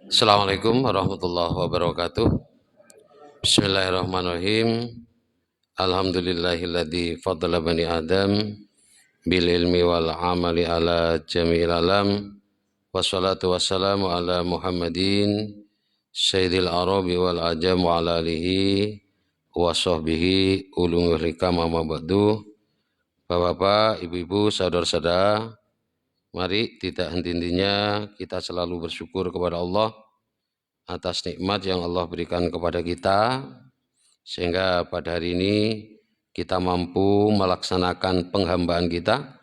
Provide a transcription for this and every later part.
Assalamualaikum warahmatullahi wabarakatuh. Bismillahirrahmanirrahim. Alhamdulillahilladzi faddala bani Adam bil ilmi wal amali ala jami'il alam. Wassalatu wassalamu ala Muhammadin sayyidil arabi wal ajam wa ala alihi wa sahbihi ulul hikam amma ba'du. Bapak-bapak, ibu-ibu, saudara-saudara, mari tidak henti-hentinya kita selalu bersyukur kepada Allah atas nikmat yang Allah berikan kepada kita, sehingga pada hari ini kita mampu melaksanakan penghambaan kita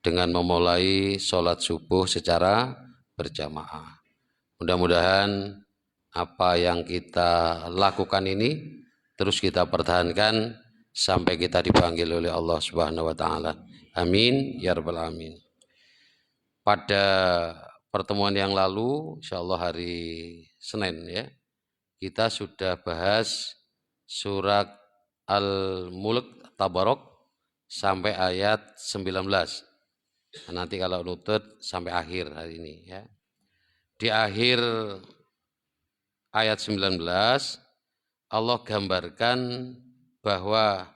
dengan memulai sholat subuh secara berjamaah. Mudah-mudahan apa yang kita lakukan ini terus kita pertahankan sampai kita dipanggil oleh Allah Subhanahu wa taala. Amin ya rabbal alamin. Pada pertemuan yang lalu, insya Allah hari Senin ya, kita sudah bahas surat Al-Mulk Tabarok sampai ayat 19. Nanti kalau nutut sampai akhir hari ini ya. Di akhir ayat 19 Allah gambarkan bahwa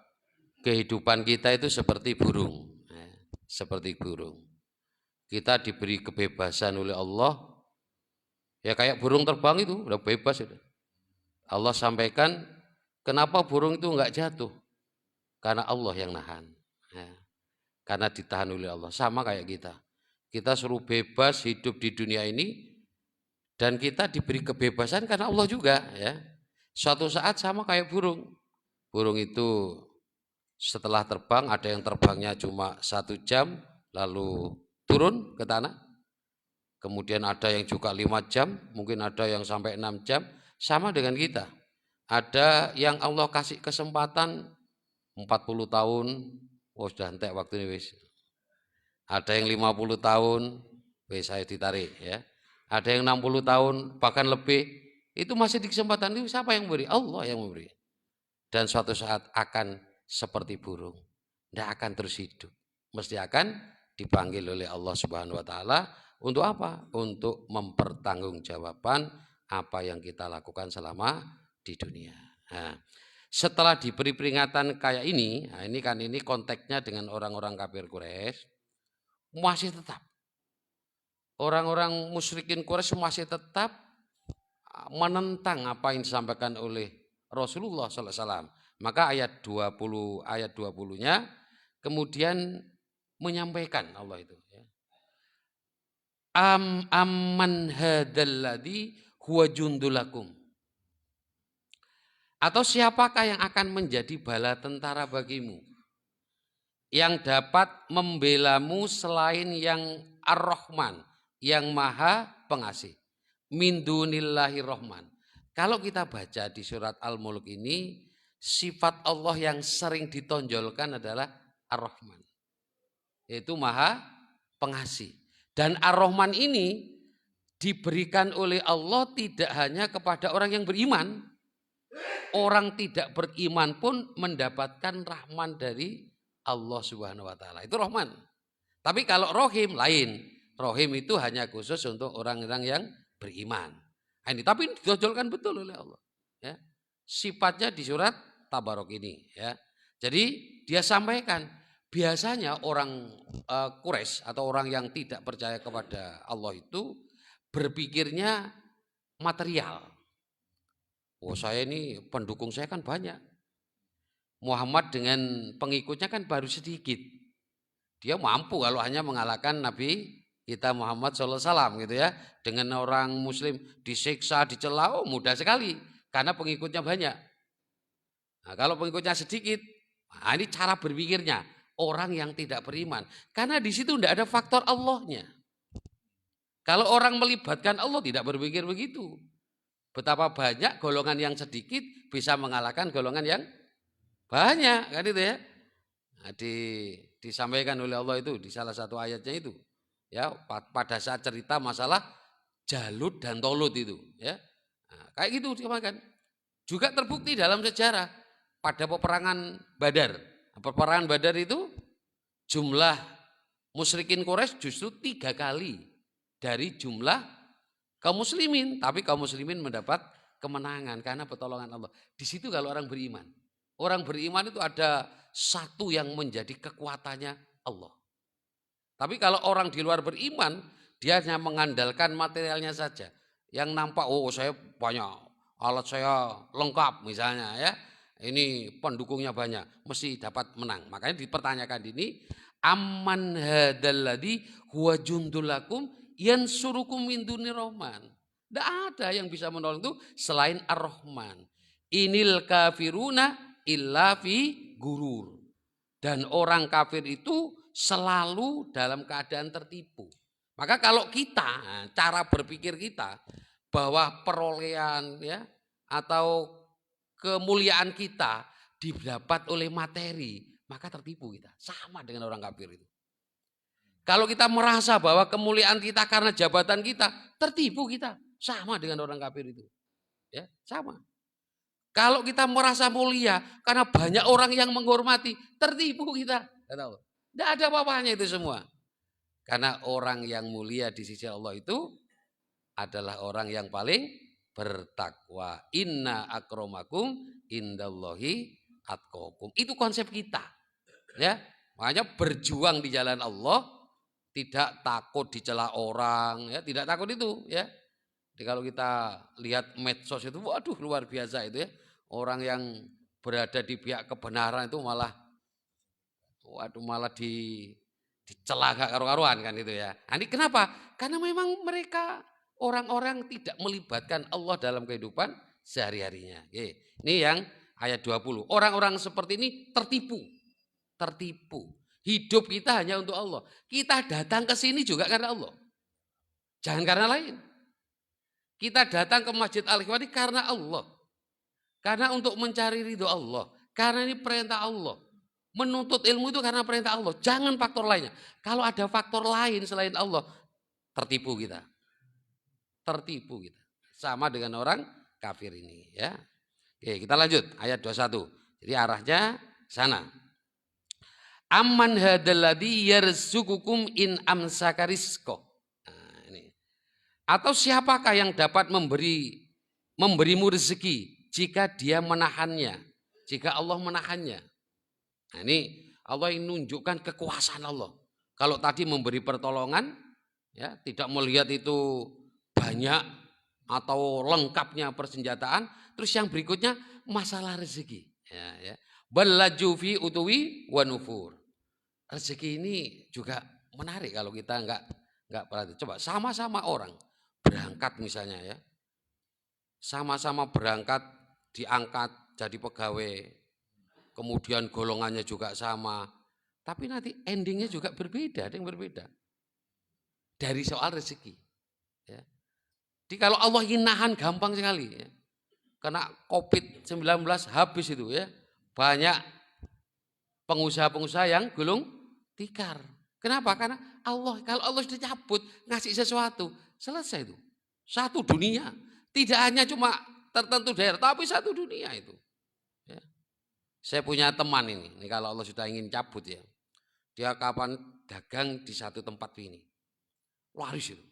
kehidupan kita itu seperti burung, ya, seperti burung. Kita diberi kebebasan oleh Allah, ya kayak burung terbang itu udah bebas itu. Allah sampaikan kenapa burung itu enggak jatuh, karena Allah yang nahan, ya. Karena ditahan oleh Allah. Sama kayak kita suruh bebas hidup di dunia ini, dan kita diberi kebebasan karena Allah juga ya. Suatu saat sama kayak burung itu setelah terbang, ada yang terbangnya cuma 1 jam lalu turun ke tanah. Kemudian ada yang juga 5 jam, mungkin ada yang sampai 6 jam. Sama dengan kita. Ada yang Allah kasih kesempatan 40 tahun, oh sudah entek waktu ini wis. Ada yang 50 tahun, wis saya ditarik ya. Ada yang 60 tahun, bahkan lebih. Itu masih di kesempatan itu siapa yang memberi? Allah yang memberi. Dan suatu saat akan seperti burung. Tidak akan terus hidup. Mesti akan dipanggil oleh Allah Subhanahu wa taala untuk apa? Untuk mempertanggungjawabkan apa yang kita lakukan selama di dunia. Nah, setelah diberi peringatan kayak ini, nah ini konteksnya dengan orang-orang kafir Quraisy masih tetap. Orang-orang musyrikin Quraisy masih tetap menentang apa yang disampaikan oleh Rasulullah SAW. Maka ayat 20-nya kemudian menyampaikan Allah itu. Amman hadalladzi huwa jundulakum. Atau siapakah yang akan menjadi bala tentara bagimu, yang dapat membelamu selain yang Ar-Rahman, yang Maha Pengasih. Min dunillahi Rahman. Kalau kita baca di surat Al-Mulk ini, sifat Allah yang sering ditonjolkan adalah Ar-Rahman, yaitu Maha Pengasih. Dan Ar-Rahman ini diberikan oleh Allah tidak hanya kepada orang yang beriman. Orang tidak beriman pun mendapatkan rahman dari Allah Subhanahu wa taala. Itu Rahman. Tapi kalau Rohim lain. Rohim itu hanya khusus untuk orang-orang yang beriman. Nah, ini tapi ditonjolkan betul oleh Allah. Ya. Sifatnya di surat Tabarok ini. Ya. Jadi dia sampaikan, biasanya orang Quraisy atau orang yang tidak percaya kepada Allah itu berpikirnya material. Oh saya ini pendukung saya kan banyak. Muhammad dengan pengikutnya kan baru sedikit. Dia mampu kalau hanya mengalahkan Nabi kita Muhammad SAW gitu ya. Dengan orang muslim disiksa, dicela, oh mudah sekali. Karena pengikutnya banyak. Nah, kalau pengikutnya sedikit, nah ini cara berpikirnya. Orang yang tidak beriman. Karena di situ tidak ada faktor Allahnya. Kalau orang melibatkan Allah tidak berpikir begitu. Betapa banyak golongan yang sedikit bisa mengalahkan golongan yang banyak. Kan itu ya. Nah, disampaikan oleh Allah itu di salah satu ayatnya itu. Ya, pada saat cerita masalah Jalut dan Tolut itu. Ya. Nah, kayak gitu disampaikan. Juga terbukti dalam sejarah pada peperangan Badar. Peperangan Badar itu jumlah musyrikin Quraisy justru 3 kali dari jumlah kaum muslimin, tapi kaum muslimin mendapat kemenangan karena pertolongan Allah. Di situ kalau orang beriman. Orang beriman itu ada satu yang menjadi kekuatannya Allah. Tapi kalau orang di luar beriman, dia hanya mengandalkan materialnya saja. Yang nampak, oh saya banyak, alat saya lengkap misalnya ya. Ini pendukungnya banyak, mesti dapat menang. Makanya dipertanyakan ini, amman hadalladzi huwa jundul lakum yansurukum min dunir rahman. Tidak ada yang bisa menolong itu selain Ar-Rahman. Inil kafiruna illa fi gurur. Dan orang kafir itu selalu dalam keadaan tertipu. Maka kalau kita, cara berpikir kita bahwa perolehan ya atau kemuliaan kita didapat oleh materi, maka tertipu kita. Sama dengan orang kafir itu. Kalau kita merasa bahwa kemuliaan kita karena jabatan kita, tertipu kita. Sama dengan orang kafir itu. Ya, sama. Kalau kita merasa mulia karena banyak orang yang menghormati, tertipu kita. Tidak ada apa-apanya itu semua. Karena orang yang mulia di sisi Allah itu adalah orang yang paling bertakwa. Inna akramakum indallahi atqakum. Itu konsep kita. Ya, makanya berjuang di jalan Allah, tidak takut dicela orang, ya, tidak takut itu, ya. Jadi kalau kita lihat medsos itu, waduh luar biasa itu ya. Orang yang berada di pihak kebenaran itu malah, waduh malah dicela gak karu-karuan kan itu ya. Ini kenapa? Karena memang mereka orang-orang tidak melibatkan Allah dalam kehidupan sehari-harinya. Ini yang ayat 20. Orang-orang seperti ini tertipu. Tertipu. Hidup kita hanya untuk Allah. Kita datang ke sini juga karena Allah. Jangan karena lain. Kita datang ke Masjid Al-Ikhwan ini karena Allah. Karena untuk mencari ridho Allah. Karena ini perintah Allah. Menuntut ilmu itu karena perintah Allah. Jangan faktor lainnya. Kalau ada faktor lain selain Allah, tertipu kita. Tertipu kita. Sama dengan orang kafir ini. Ya. Oke, kita lanjut. Ayat 21. Jadi arahnya sana. Amman hadalladzi yarzuqukum in amsaka rizqah. Atau siapakah yang dapat memberimu rezeki jika dia menahannya, jika Allah menahannya. Nah ini Allah yang menunjukkan kekuasaan Allah. Kalau tadi memberi pertolongan, ya tidak melihat itu banyak atau lengkapnya persenjataan, terus yang berikutnya masalah rezeki. Ya. Balaju fi utuwi wa nufur. Rezeki ini juga menarik kalau kita enggak perhati. Coba sama-sama orang berangkat misalnya ya, sama-sama berangkat diangkat jadi pegawai, kemudian golongannya juga sama, tapi nanti endingnya juga berbeda, ada yang berbeda dari soal rezeki. Ya. Jadi kalau Allah ingin nahan gampang sekali, ya. Kena COVID-19 habis itu ya, banyak pengusaha-pengusaha yang gulung tikar. Kenapa? Karena Allah, kalau Allah sudah cabut ngasih sesuatu, selesai itu. Satu dunia. Tidak hanya cuma tertentu daerah, tapi satu dunia itu. Ya. Saya punya teman ini kalau Allah sudah ingin cabut ya. Dia kapan dagang di satu tempat ini. Laris itu.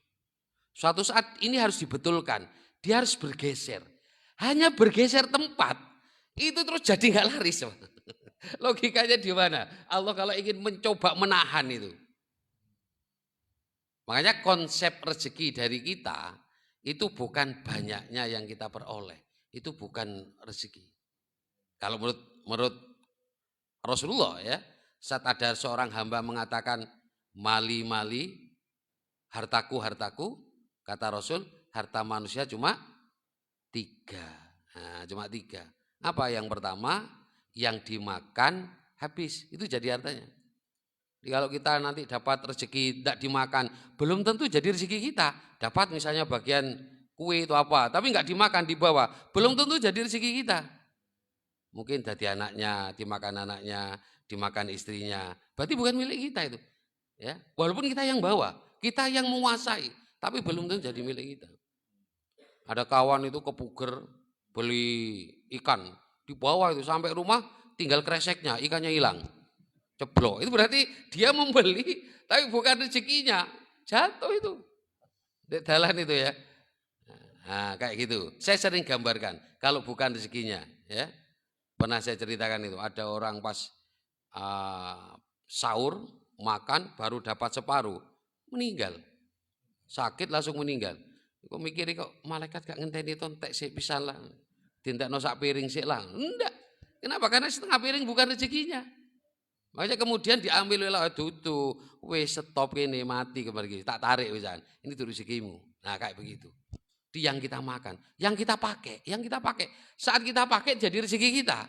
Suatu saat ini harus dibetulkan. Dia harus bergeser. Hanya bergeser tempat, itu terus jadi nggak laris. Logikanya di mana? Allah kalau ingin mencoba menahan itu. Makanya konsep rezeki dari kita itu bukan banyaknya yang kita peroleh. Itu bukan rezeki. Kalau menurut Rasulullah ya, saat ada seorang hamba mengatakan mali, hartaku, kata Rasul, harta manusia cuma 3. Nah, cuma 3. Apa yang pertama? Yang dimakan habis, itu jadi hartanya. Jadi kalau kita nanti dapat rezeki tidak dimakan, belum tentu jadi rezeki kita. Dapat misalnya bagian kue itu apa, tapi nggak dimakan dibawa, belum tentu jadi rezeki kita. Mungkin jadi anaknya, dimakan istrinya. Berarti bukan milik kita itu. Ya, walaupun kita yang bawa, kita yang menguasai, tapi belum tentu jadi milik kita. Ada kawan itu kepuger beli ikan, dibawa itu sampai rumah tinggal kreseknya, ikannya hilang. Ceblok. Itu berarti dia membeli tapi bukan rezekinya. Jatuh itu. Di dalan itu ya. Nah, kayak gitu. Saya sering gambarkan kalau bukan rezekinya, ya. Pernah saya ceritakan itu, ada orang pas sahur makan baru dapat separuh, meninggal. Sakit langsung meninggal. Kok mikir kok malaikat gak ngenteni tontek sik pisan lah. Dintekno sak piring sik lah. Enggak. Kenapa? Karena setengah piring bukan rezekinya. Makanya kemudian diambil oleh dudu, wis stop kene mati kemarin tak tarik wisan. Ini tuh rezekimu. Nah, kayak begitu. Di yang kita makan, yang kita pakai, Saat kita pakai jadi rezeki kita.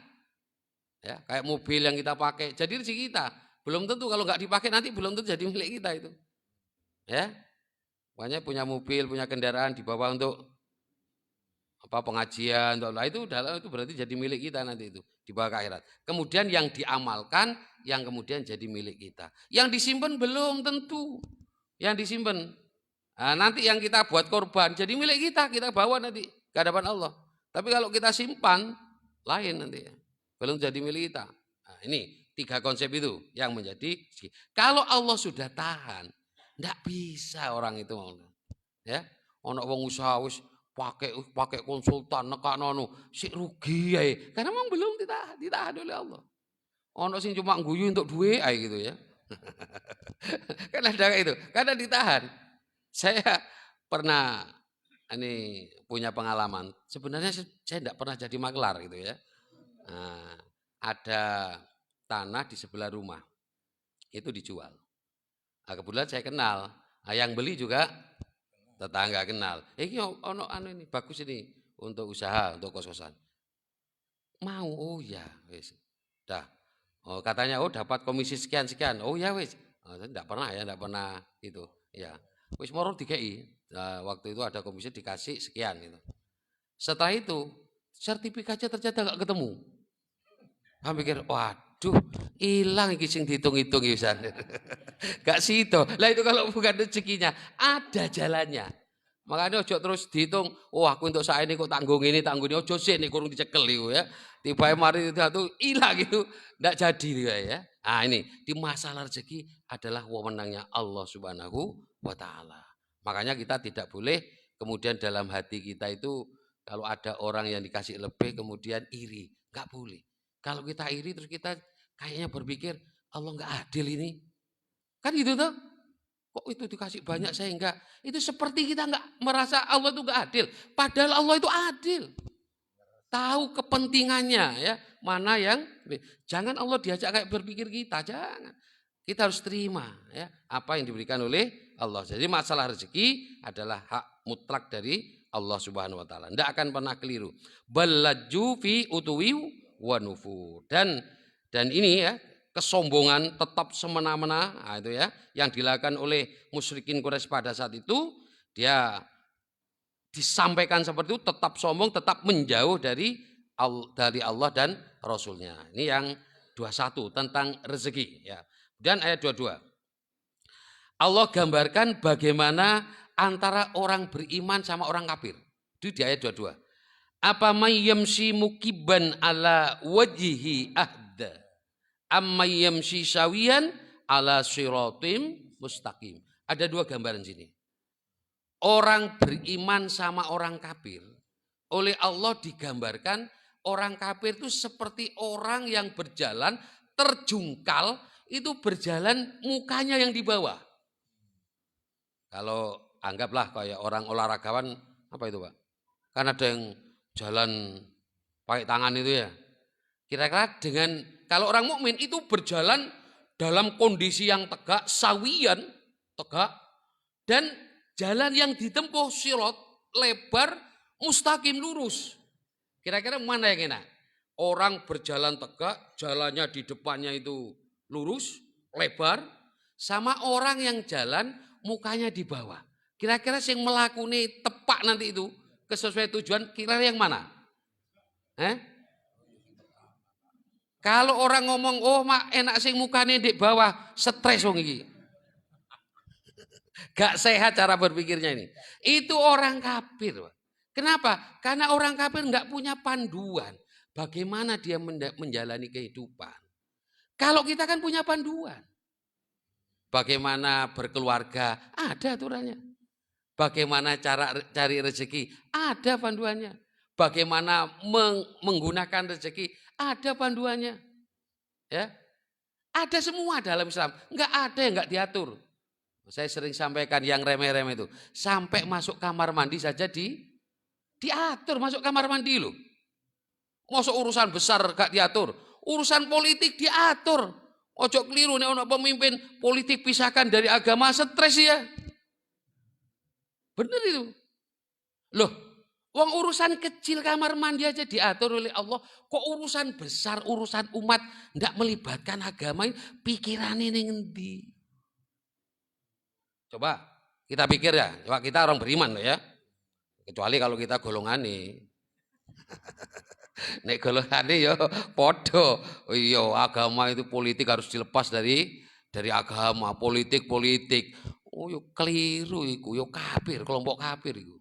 Ya, kayak mobil yang kita pakai jadi rezeki kita. Belum tentu kalau nggak dipakai nanti belum tentu jadi milik kita itu. Ya. Makanya punya mobil, punya kendaraan dibawa untuk pengajian, itu berarti jadi milik kita nanti itu dibawa ke akhirat. Kemudian yang diamalkan, yang kemudian jadi milik kita. Yang disimpan belum tentu. Yang disimpan. Nah, nanti yang kita buat korban jadi milik kita bawa nanti ke hadapan Allah. Tapi kalau kita simpan, lain nanti ya. Belum jadi milik kita. Nah, ini 3 konsep itu yang menjadi. Kalau Allah sudah tahan, enggak bisa orang itu mau. Ya, ono wong usaha wis pakai konsultan nekakno sik rugi ae. Karena memang belum ditahan oleh Allah. Ono sing cuma guyu untuk duit ae gitu ya. Kan ada kayak itu, karena ditahan. Saya pernah ini punya pengalaman. Sebenarnya saya tidak pernah jadi maklar gitu ya. Nah, ada tanah di sebelah rumah. Itu dijual. Nah, kebetulan saya kenal. Nah, yang beli juga tetangga kenal. Ini ono ini bagus ini untuk usaha, untuk kos-kosan. Mau, oh ya, wis. Dah. Oh, katanya dapat komisi sekian. Oh ya wis. Oh, tidak pernah itu. Ya. Wis moro dikei. Nah, waktu itu ada komisi dikasih sekian gitu. Setelah itu sertifikatnya ternyata nggak ketemu. Saya pikir, waduh, hilang iki sing dihitung-hitung bisa. Gak situ. Lah itu kalau bukan rezekinya, ada jalannya. Makanya ojo terus dihitung, aku untuk saat ini kok tanggung ini, ojo sih ini kurung dicekel itu ya. Tiba mari itu hilang gitu, nggak jadi ya. Nah ini di masalah rezeki adalah wewenangnya Allah Subhanahu wa Ta'ala. Makanya kita tidak boleh kemudian dalam hati kita itu kalau ada orang yang dikasih lebih kemudian iri, nggak boleh. Kalau kita iri terus kita kayaknya berpikir Allah nggak adil ini, kan gitu tuh. Kok itu dikasih banyak saya enggak? Itu seperti kita enggak merasa Allah itu enggak adil. Padahal Allah itu adil. Tahu kepentingannya ya, mana yang jangan Allah diajak kayak berpikir kita, jangan. Kita harus terima ya apa yang diberikan oleh Allah. Jadi masalah rezeki adalah hak mutlak dari Allah Subhanahu wa taala. Tidak akan pernah keliru. Balaju fi utuwi wa nufur. Dan ini ya, kesombongan tetap semena-mena, nah itu ya, yang dilakukan oleh musyrikin Quraisy pada saat itu, dia disampaikan seperti itu, tetap sombong, tetap menjauh dari Allah dan Rasulnya. Ini yang 21 tentang rezeki ya. Dan ayat 22. Allah gambarkan bagaimana antara orang beriman sama orang kafir. Itu di ayat 22. Apa mayyamsi mukiban ala wajhi ahda. Amma yamsi sawiyan ala siratim mustaqim. Ada 2 gambaran sini. Orang beriman sama orang kafir. Oleh Allah digambarkan orang kafir itu seperti orang yang berjalan terjungkal, itu berjalan mukanya yang di bawah. Kalau anggaplah kayak orang olahragawan, apa itu Pak? Kan ada yang jalan pakai tangan itu ya. Kira-kira dengan kalau orang mukmin itu berjalan dalam kondisi yang tegak, sawiyan, tegak, dan jalan yang ditempuh sirat, lebar, mustaqim, lurus. Kira-kira mana yang enak? Orang berjalan tegak, jalannya di depannya itu lurus, lebar, sama orang yang jalan mukanya di bawah. Kira-kira yang melakuni tepak nanti itu sesuai tujuan, kira-kira yang mana? Kalau orang ngomong, mak enak sing mukanya di bawah, stres wong iki. Gak sehat cara berpikirnya ini. Itu orang kafir. Kenapa? Karena orang kafir nggak punya panduan. Bagaimana dia menjalani kehidupan. Kalau kita kan punya panduan. Bagaimana berkeluarga, ada aturannya. Bagaimana cara cari rezeki? Ada panduannya. Bagaimana menggunakan rezeki? Ada panduannya. Ya, ada semua dalam Islam. Enggak ada yang enggak diatur. Saya sering sampaikan yang remeh-remeh itu. Sampai masuk kamar mandi saja diatur masuk kamar mandi loh. Masuk urusan besar gak diatur. Urusan politik diatur. Ojo keliru nih ono pemimpin politik pisahkan dari agama, stres ya. Bener itu. Loh, uang urusan kecil kamar mandi aja diatur oleh Allah. Kok urusan besar, urusan umat ndak melibatkan agama ini, pikirannya ini ngendi? Coba kita pikir ya, coba kita orang beriman loh ya. Kecuali kalau kita golongan nih. Nek golongane ya padha. Iya, agama itu politik harus dilepas dari agama, politik. Oh, yo keliru iku, yo kafir, kelompok kafir iku.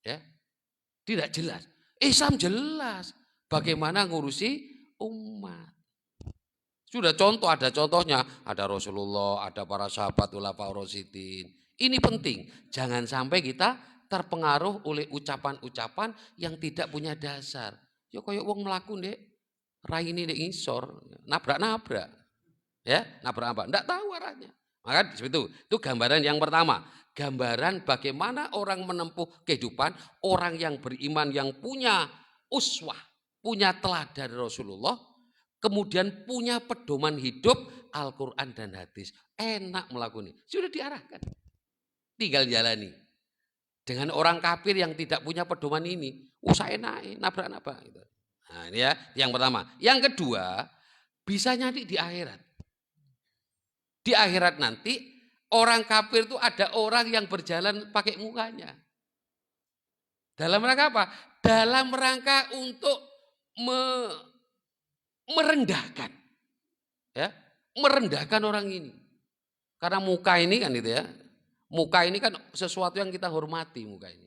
Ya, tidak jelas. Islam jelas bagaimana ngurusi umat. Sudah contoh, ada contohnya, ada Rasulullah, ada para sahabat ulama rasyidin. Ini penting, jangan sampai kita terpengaruh oleh ucapan-ucapan yang tidak punya dasar. Ya koyo wong mlaku ndek raine ndek ngisor, nabrak-nabrak. Ya, nabrak apa? Enggak tahu arahnya. Maka itu gambaran yang pertama. Gambaran bagaimana orang menempuh kehidupan, orang yang beriman yang punya uswah, punya teladan Rasulullah, kemudian punya pedoman hidup Al-Quran dan hadis. Enak melakukan ini. Sudah diarahkan. Tinggal jalani. Dengan orang kafir yang tidak punya pedoman ini, usah enak, nabrak-nabrak. Gitu. Nah ini ya, yang pertama. Yang kedua, bisa nyari di akhirat. Di akhirat nanti, orang kafir itu ada orang yang berjalan pakai mukanya. Dalam rangka apa? Dalam rangka untuk merendahkan. Ya, merendahkan orang ini. Karena muka ini kan gitu ya. Muka ini kan sesuatu yang kita hormati, muka ini.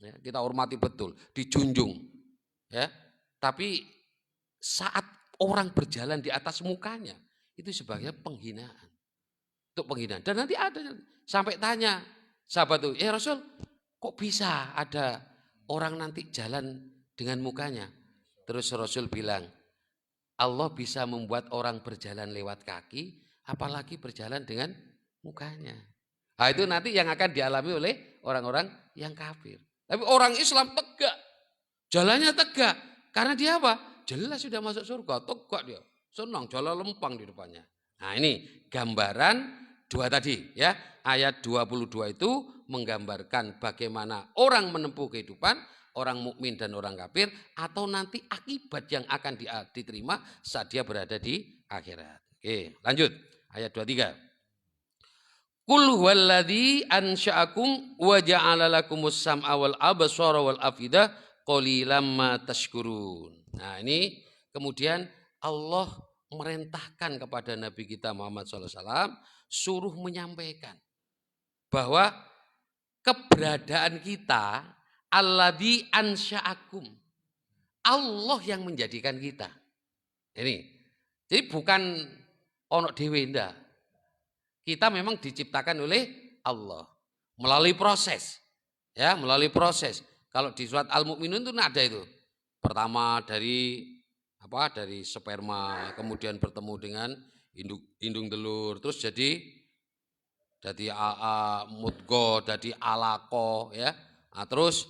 Ya, kita hormati betul, dijunjung. Ya, tapi saat orang berjalan di atas mukanya, itu sebagai penghinaan. Untuk penghinaan. Dan nanti ada sampai tanya sahabat itu, ya Rasul, kok bisa ada orang nanti jalan dengan mukanya? Terus Rasul bilang, Allah bisa membuat orang berjalan lewat kaki, apalagi berjalan dengan mukanya. Nah, itu nanti yang akan dialami oleh orang-orang yang kafir. Tapi orang Islam tegak, jalannya tegak. Karena dia apa? Jelas sudah masuk surga, tegak dia. Senang, jalan lempang di depannya. Nah ini gambaran dua tadi ya. Ayat 22 itu menggambarkan bagaimana orang menempuh kehidupan, orang mukmin dan orang kafir, atau nanti akibat yang akan diterima saat dia berada di akhirat. Oke, lanjut. Ayat 23. Qul huwallazi ansha'akum wa ja'ala lakumus sam'a wal absara wal afidah qalilam ma tashkurun. Nah, ini kemudian Allah merintahkan kepada Nabi kita Muhammad SAW suruh menyampaikan bahwa keberadaan kita alladzi ansha'akum. Allah yang menjadikan kita. Ini. Jadi bukan ono dhewe ndak. Kita memang diciptakan oleh Allah melalui proses, ya melalui proses. Kalau di surat Al-Mu'minun itu ada itu. Pertama dari apa? Dari sperma, kemudian bertemu dengan indung telur, terus jadi mudgo, jadi alako, ya. Nah, terus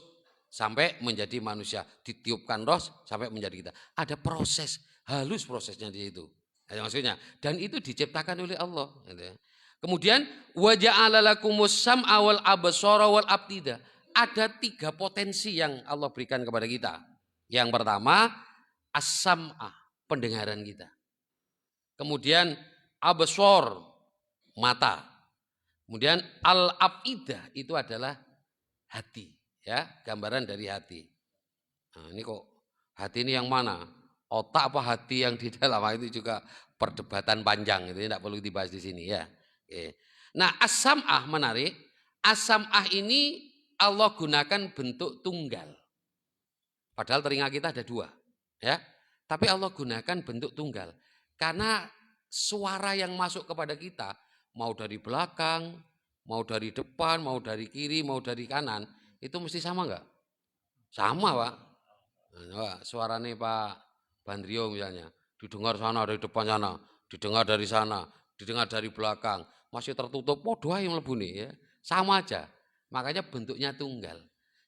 sampai menjadi manusia, ditiupkan roh sampai menjadi kita. Ada proses, halus prosesnya di itu. Ya, maksudnya, dan itu diciptakan oleh Allah. Gitu ya. Kemudian wa ja'ala lakumus sam'a wal absara wal afida. Ada 3 potensi yang Allah berikan kepada kita. Yang pertama as-sam'ah, pendengaran kita. Kemudian absar, mata. Kemudian al-afidah itu adalah hati, ya, gambaran dari hati. Nah, ini kok hati ini yang mana? Otak apa hati yang di dalam? Itu juga perdebatan panjang, itu tidak perlu dibahas di sini ya. Oke. Nah, as-sam'ah menarik. As-sam'ah ini Allah gunakan bentuk tunggal. Padahal telinga kita ada 2, ya. Tapi Allah gunakan bentuk tunggal. Karena suara yang masuk kepada kita mau dari belakang, mau dari depan, mau dari kiri, mau dari kanan, itu mesti sama enggak? Sama, Pak. Nah, suaranya Pak Bandrio misalnya, didengar sana dari depan sana, didengar dari sana, didengar dari belakang, masih tertutup, podo ae mlebune ya. Sama aja. Makanya bentuknya tunggal.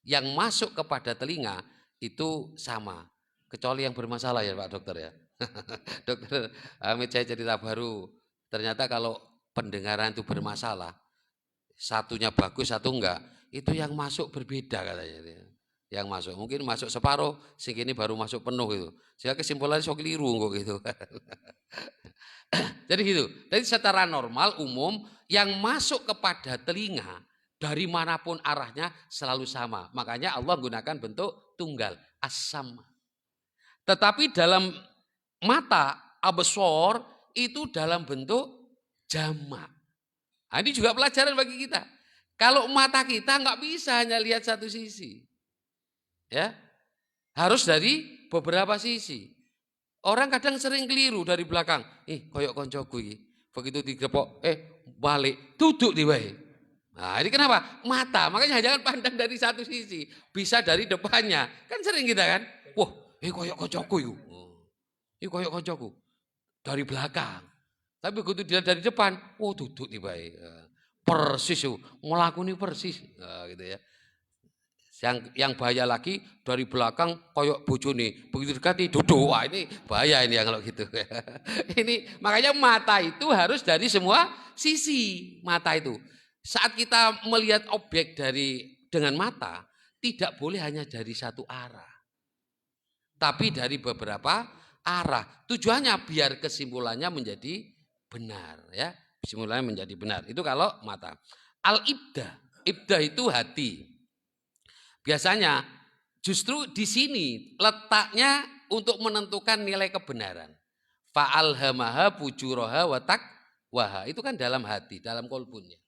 Yang masuk kepada telinga itu sama. Kecuali yang bermasalah ya Pak Dokter ya. Dokter Hamid saya cerita baru. Ternyata kalau pendengaran itu bermasalah, satunya bagus, satu enggak, itu yang masuk berbeda katanya. Yang masuk mungkin masuk separuh, sing ini baru masuk penuh itu. Sehingga kesimpulannya sok keliru kok gitu. Jadi gitu. Jadi secara normal umum yang masuk kepada telinga dari manapun arahnya selalu sama. Makanya Allah gunakan bentuk tunggal, as-sam. Tetapi dalam mata, absor itu dalam bentuk jamak. Nah, ini juga pelajaran bagi kita. Kalau mata kita nggak bisa hanya lihat satu sisi. Ya, harus dari beberapa sisi. Orang kadang sering keliru dari belakang. Koyok koncoku iki. Begitu digepok, balik, duduk di wae. Nah, ini kenapa? Mata. Makanya jangan pandang dari satu sisi. Bisa dari depannya. Kan sering kita kan. Wah, koyok koncoku itu. Koyok koncoku. Dari belakang. Tapi begitu dia dari depan, duduk di wae. Persis itu. Ngelakuni persis. Nah, gitu ya. Yang bahaya lagi dari belakang koyok bojone, begitu dekati duduk. Wah, ini bahaya ini ya kalau gitu. Ini makanya mata itu harus dari semua sisi. Mata itu saat kita melihat objek dengan mata tidak boleh hanya dari satu arah, tapi dari beberapa arah. Tujuannya biar kesimpulannya menjadi benar ya. Kesimpulannya menjadi benar. Itu kalau mata. Al-ibdah. Ibdah itu hati. Biasanya justru di sini letaknya untuk menentukan nilai kebenaran. Fa'alhamaha fujuraha wa taqwaha. Itu kan dalam hati, dalam kolbunnya.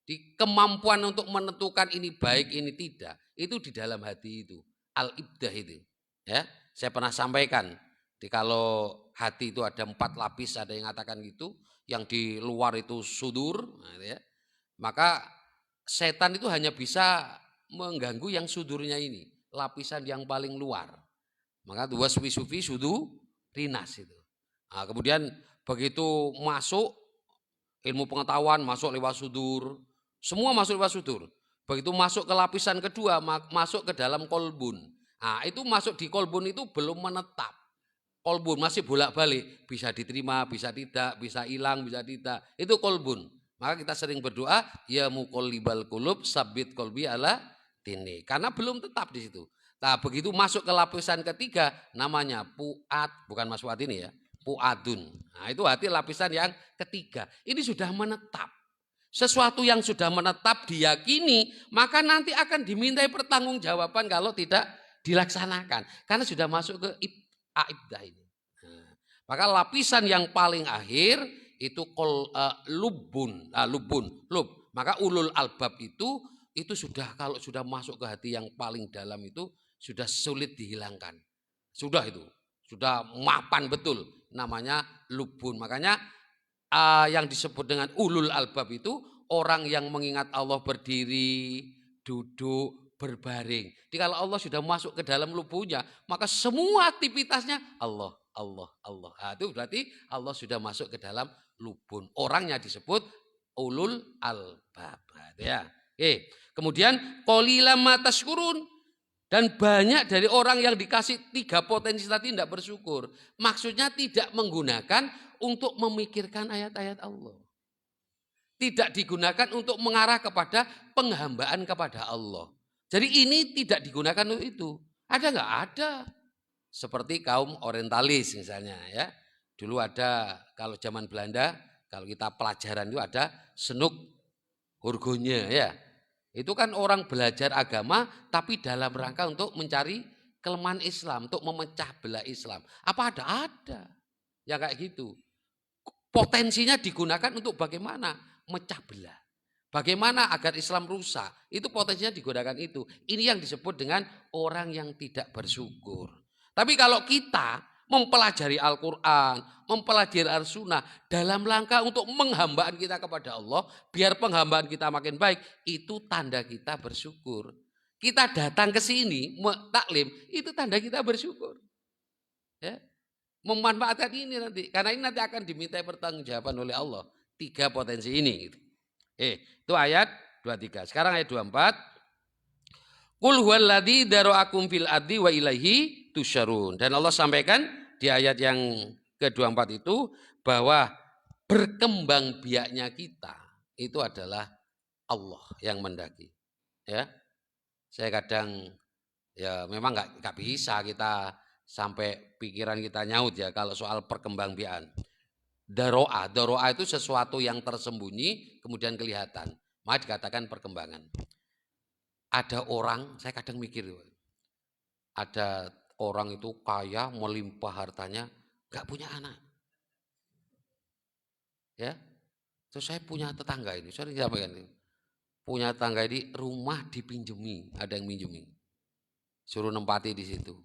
Di kemampuan untuk menentukan ini baik, ini tidak, itu di dalam hati itu. Al-ibdah itu. Ya, saya pernah sampaikan. Kalau hati itu ada 4 lapis, ada yang mengatakan gitu, yang di luar itu sudur, ya. Maka setan itu hanya bisa mengganggu yang sudurnya ini, lapisan yang paling luar. Maka dua sufi sudu rinas itu. Nah, kemudian begitu masuk ilmu pengetahuan masuk lewat sudur, semua masuk lewat sudur. Begitu masuk ke lapisan kedua, masuk ke dalam kolbun. Nah, itu masuk di kolbun itu belum menetap. Kolbun masih bolak-balik, bisa diterima, bisa tidak, bisa hilang, bisa tidak. Itu kolbun. Maka kita sering berdoa, ya muqallibal qulub sabit kolbi ala dini. Karena belum tetap di situ. Nah, begitu masuk ke lapisan ketiga, namanya puat, bukan Mas Fuad ini ya, puadun. Nah, itu hati lapisan yang ketiga. Ini sudah menetap. Sesuatu yang sudah menetap diyakini, maka nanti akan dimintai pertanggungjawaban kalau tidak dilaksanakan. Karena sudah masuk ke ibdah ini. Nah, maka lapisan yang paling akhir itu lubun. Maka ulul albab itu sudah kalau sudah masuk ke hati yang paling dalam itu sudah sulit dihilangkan. Sudah itu, sudah mapan betul namanya lubun. Makanya yang disebut dengan ulul albab itu orang yang mengingat Allah berdiri, duduk, berbaring. Jadi kalau Allah sudah masuk ke dalam lubunnya, maka semua aktivitasnya Allah, Allah, Allah. Nah, itu berarti Allah sudah masuk ke dalam lubun. Orangnya disebut ulul albab. Ya. Oke. Kemudian qalilan ma tashkurun. Dan banyak dari orang yang dikasih 3 potensi tadi tidak bersyukur. Maksudnya tidak menggunakan untuk memikirkan ayat-ayat Allah. Tidak digunakan untuk mengarah kepada penghambaan kepada Allah. Jadi ini tidak digunakan untuk itu. Ada nggak? Ada. Seperti kaum orientalis misalnya ya. Dulu ada kalau zaman Belanda, kalau kita pelajaran itu ada senuk hurgonya ya. Itu kan orang belajar agama tapi dalam rangka untuk mencari kelemahan Islam, untuk memecah belah Islam. Apa ada? Ada. Ya kayak gitu. Potensinya digunakan untuk bagaimana? Mecah belah. Bagaimana agar Islam rusak? Itu potensinya digunakan itu. Ini yang disebut dengan orang yang tidak bersyukur. Tapi kalau kita mempelajari Al-Quran, mempelajari Al-Sunnah dalam langkah untuk menghambaan kita kepada Allah, biar penghambaan kita makin baik, itu tanda kita bersyukur. Kita datang ke sini taklim, itu tanda kita bersyukur. Ya. Memanfaatkan ini nanti, karena ini nanti akan dimintai pertanggungjawaban oleh Allah. 3 potensi ini. Gitu. Itu ayat 23. Sekarang ayat 24. Qul huwallazi dara'akum fil ardi wa ilaihi tusyarun. Dan Allah sampaikan di ayat yang ke-24 itu bahwa berkembang biaknya kita itu adalah Allah yang mendaki. Ya. Saya kadang ya memang nggak bisa kita sampai pikiran kita nyaut ya kalau soal perkembangbiakan. Daroa itu sesuatu yang tersembunyi kemudian kelihatan. Maka dikatakan perkembangan. Ada orang, saya kadang mikir, ada orang itu kaya, melimpah hartanya, nggak punya anak. Ya, terus saya punya tetangga ini, saya sampaikan ini. Punya tetangga ini rumah dipinjemi, ada yang minjemi. Suruh nempati di situ.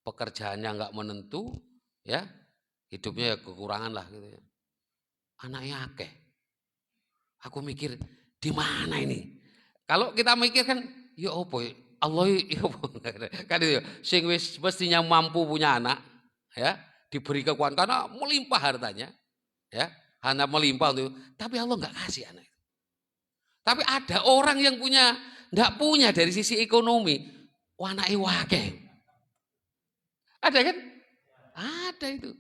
Pekerjaannya nggak menentu, ya, hidupnya ya kekurangan lah gitu ya. Anaknya akeh. Aku mikir, di mana ini? Kalau kita mikir kan, ya apa ya? Allah ya apa? Kan itu, sing wis mestinya mampu punya anak, ya, diberi kekuatan karena melimpah hartanya, ya, hanya melimpah itu. Tapi Allah nggak kasih anak. Tapi ada orang yang nggak punya dari sisi ekonomi, anaknya wakeh. Ada kan? Ada itu.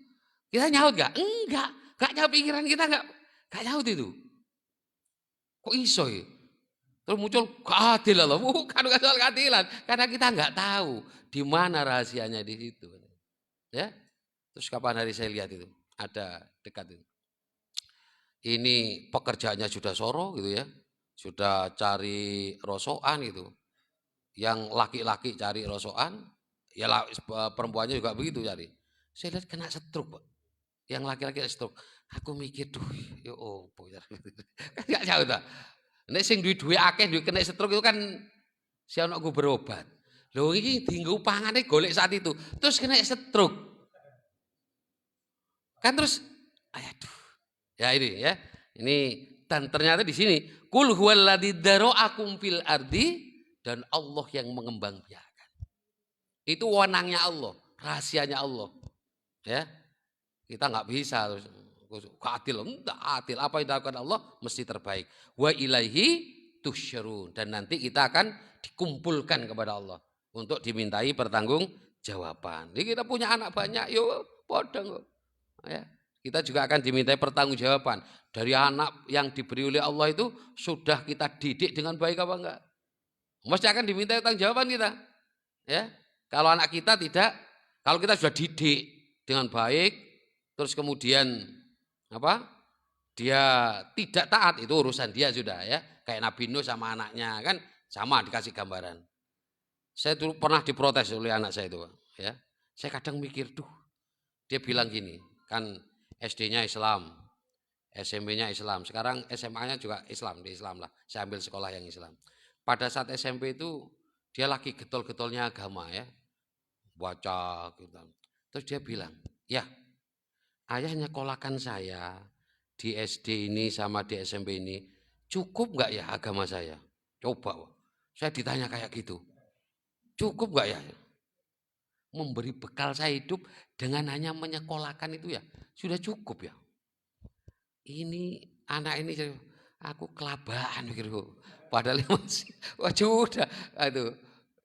Kita nyaut gak? Enggak nyaut pikiran kita enggak nyaut itu. Kok iso ya? Terus muncul keadilan loh, bukan soal keadilan, karena kita enggak tahu di mana rahasianya di situ. Ya. Terus kapan hari saya lihat itu? Ada dekat itu. Ini pekerjaannya sudah soro gitu ya. Sudah cari rosokan gitu. Yang laki-laki cari rosokan, ya perempuannya juga begitu cari. Saya lihat kena stroke, Pak. Yang laki-laki stroke. Aku mikir, duh, ya opo ya. Kan gak jauh ta. Nek sing duwe akeh duwe kena stroke itu kan si anakku berobat. Lho iki dienggo pangane golek saat itu. Terus kena stroke. Kan terus aduh. Ya ini ya. Ini dan ternyata di sini kul huwallazi dara'akum fil ardi, dan Allah yang mengembangbiakan. Itu wewenangnya Allah, rahasianya Allah. Ya. Kita nggak bisa adil, enggak adil. Apa yang dilakukan Allah mesti terbaik. Wa ilaihi tusyarun, dan nanti kita akan dikumpulkan kepada Allah untuk dimintai pertanggungjawaban. Jadi kita punya anak banyak, yo podong. Ya. Kita juga akan dimintai pertanggungjawaban dari anak yang diberi oleh Allah itu sudah kita didik dengan baik apa enggak? Mesti akan dimintai pertanggungjawaban kita. Ya. Kalau anak kita tidak, kalau kita sudah didik dengan baik, terus kemudian apa? Dia tidak taat, itu urusan dia sudah ya. Kayak Nabi Nuh sama anaknya kan sama dikasih gambaran. Saya dulu pernah diprotes oleh anak saya itu, ya. Saya kadang mikir, duh, dia bilang gini, kan SD-nya Islam, SMP-nya Islam, sekarang SMA-nya juga Islam, di Islam lah. Saya ambil sekolah yang Islam. Pada saat SMP itu dia lagi getol-getolnya agama ya, baca gitu. Terus dia bilang, ya, ayah nyekolahkan saya di SD ini sama di SMP ini, cukup nggak ya agama saya? Coba, saya ditanya kayak gitu, cukup nggak ya? Memberi bekal saya hidup dengan hanya menyekolahkan itu ya, sudah cukup ya. Ini anak ini aku kelabaan gitu. Padahal masih, wah sudah, aduh.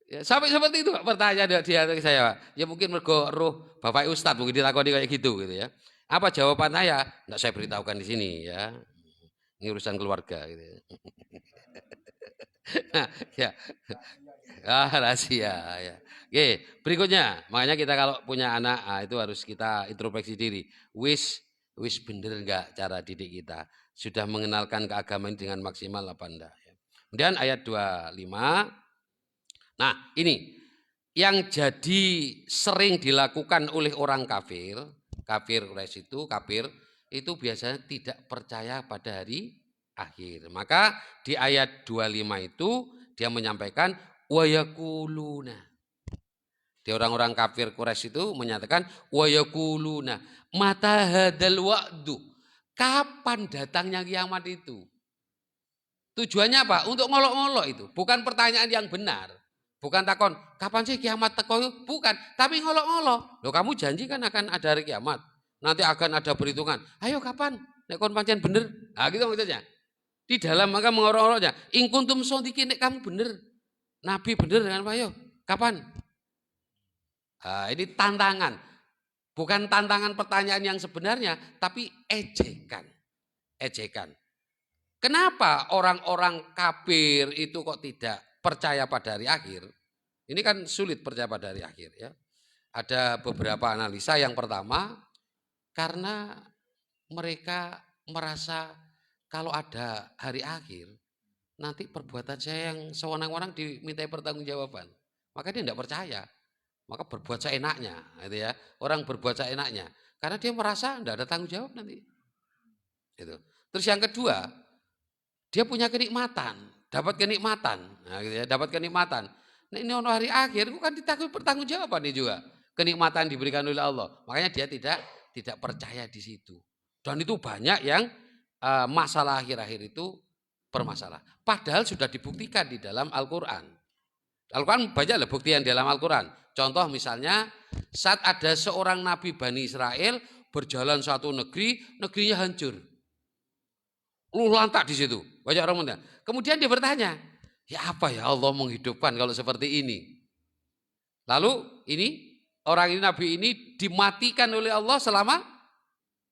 Ya, sampai seperti itu pertanyaan dia ke saya. Ya mungkin mergo roh Bapak Ustadz mungkin ditakoni kayak gitu ya. Apa jawaban saya? Enggak saya beritahukan di sini ya. Ini urusan keluarga gitu ya. Nah, ya. Rahasia ya. Oke, berikutnya, makanya kita kalau punya anak, itu harus kita introspeksi diri. Wis bener enggak cara didik kita? Sudah mengenalkan keagamaan dengan maksimal apa enggak? Kemudian ayat 25. Nah, ini yang jadi sering dilakukan oleh orang kafir Quraisy itu, biasanya tidak percaya pada hari akhir. Maka di ayat 25 itu dia menyampaikan wa yaquluna. Di orang-orang kafir Quraisy itu menyatakan wa yaquluna mata hadzal wa'du. Kapan datangnya kiamat itu? Tujuannya apa? Untuk ngolok-ngolok itu. Bukan pertanyaan yang benar. Bukan takon, kapan sih kiamat teko? Bukan, tapi ngolok-ngolok. Loh kamu janji kan akan ada hari kiamat. Nanti akan ada perhitungan. Ayo kapan? Nek kon pancen bener. Nah gitu maksudnya. Di dalam maka mengorok-ngoloknya. In kuntum shodiqin, nek kamu bener. Nabi bener dengan Pak, ayo. Kapan? Nah, ini tantangan. Bukan tantangan pertanyaan yang sebenarnya, tapi ejekan. Ejekan. Kenapa orang-orang kafir itu kok tidak percaya pada hari akhir? Ini kan sulit percaya pada hari akhir ya. Ada beberapa analisa. Yang pertama, karena mereka merasa kalau ada hari akhir, nanti perbuatan saya yang sewenang-wenang dimintai pertanggungjawaban. Maka dia tidak percaya. Maka berbuat seenaknya, gitu ya. Orang berbuat seenaknya karena dia merasa tidak ada tanggung jawab nanti. Gitu. Terus yang kedua, dia punya kenikmatan, dapat kenikmatan. Nah, gitu ya, dapat kenikmatan. Nah, ini hari akhir bukan ditanggung pertanggungjawaban ini juga. Kenikmatan diberikan oleh Allah. Makanya dia tidak percaya di situ. Dan itu banyak yang masalah akhir-akhir itu bermasalah. Padahal sudah dibuktikan di dalam Al-Qur'an. Al-Quran banyak bukti yang di dalam Al-Quran. Contoh misalnya saat ada seorang Nabi Bani Israel berjalan satu negeri, negerinya hancur. Lantak di situ. Banyak orang muda. Kemudian dia bertanya, ya apa ya Allah menghidupkan kalau seperti ini? Lalu ini orang ini Nabi ini dimatikan oleh Allah selama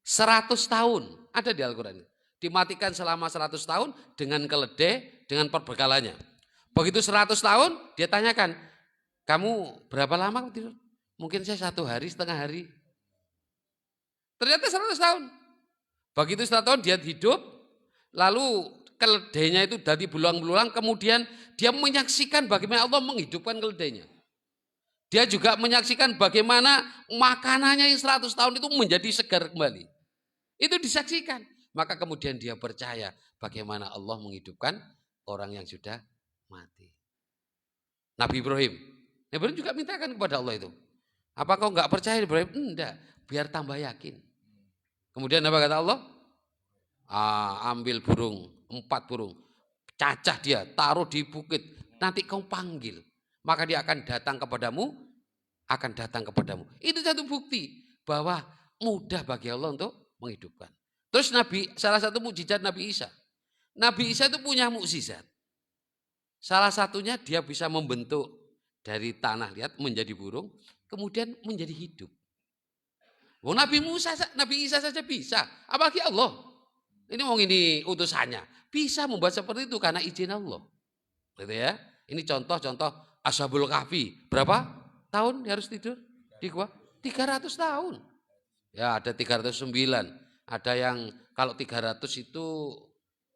100 tahun. Ada di Al-Quran. Dimatikan selama 100 tahun dengan keledai, dengan perbekalannya. Begitu 100 tahun, dia tanyakan, kamu berapa lama tidur? Mungkin saya 1 hari, setengah hari. Ternyata 100 tahun. Begitu 100 tahun dia hidup, lalu keledainya itu dari belulang-belulang, kemudian dia menyaksikan bagaimana Allah menghidupkan keledainya. Dia juga menyaksikan bagaimana makanannya yang 100 tahun itu menjadi segar kembali. Itu disaksikan. Maka kemudian dia percaya bagaimana Allah menghidupkan orang yang sudah mati. Nabi Ibrahim juga mintakan kepada Allah itu. Apa kau enggak percaya Ibrahim? Enggak, biar tambah yakin. Kemudian apa kata Allah? Ambil burung, 4 burung. Cacah dia, taruh di bukit. Nanti kau panggil. Maka dia akan datang kepadamu. Itu satu bukti bahwa mudah bagi Allah untuk menghidupkan. Terus salah satu mukjizat Nabi Isa. Nabi Isa itu punya mukjizat. Salah satunya dia bisa membentuk dari tanah liat menjadi burung, kemudian menjadi hidup. Nabi Isa saja bisa, apalagi Allah. Ini utusannya. Bisa membuat seperti itu karena izin Allah. Gitu ya. Ini contoh-contoh Ashabul Kahfi. Berapa tahun harus tidur di gua? 300 tahun. Ya ada 309. Ada yang kalau 300 itu